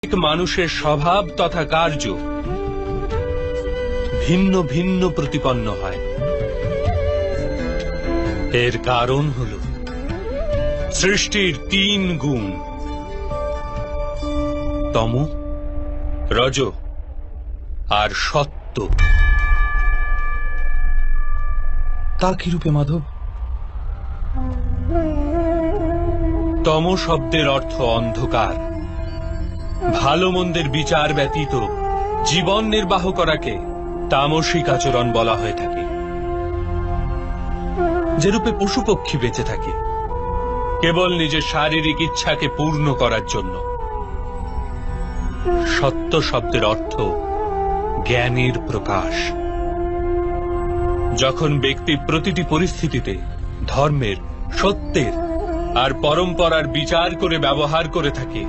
এক মানুষের স্বভাব তথা কার্য ভিন্ন ভিন্ন প্রতিপন্ন হয়। এর কারণ হল সৃষ্টির তিন গুণ, তম, রজ আর সত্য। তা কি রূপে মাধব? তম শব্দের অর্থ অন্ধকার। ভালো মন্দের বিচার ব্যতীত জীবন নির্বাহ করাকে তামসিক আচরণ বলা হয়ে থাকে। যেরূপে পশু পক্ষী বেঁচে থাকে কেবল নিজের শারীরিক ইচ্ছাকে পূর্ণ করার জন্য। সত্য শব্দের অর্থ জ্ঞানের প্রকাশ। যখন ব্যক্তি প্রতিটি পরিস্থিতিতে ধর্মের, সত্যের আর পরম্পরার বিচার করে ব্যবহার করে থাকে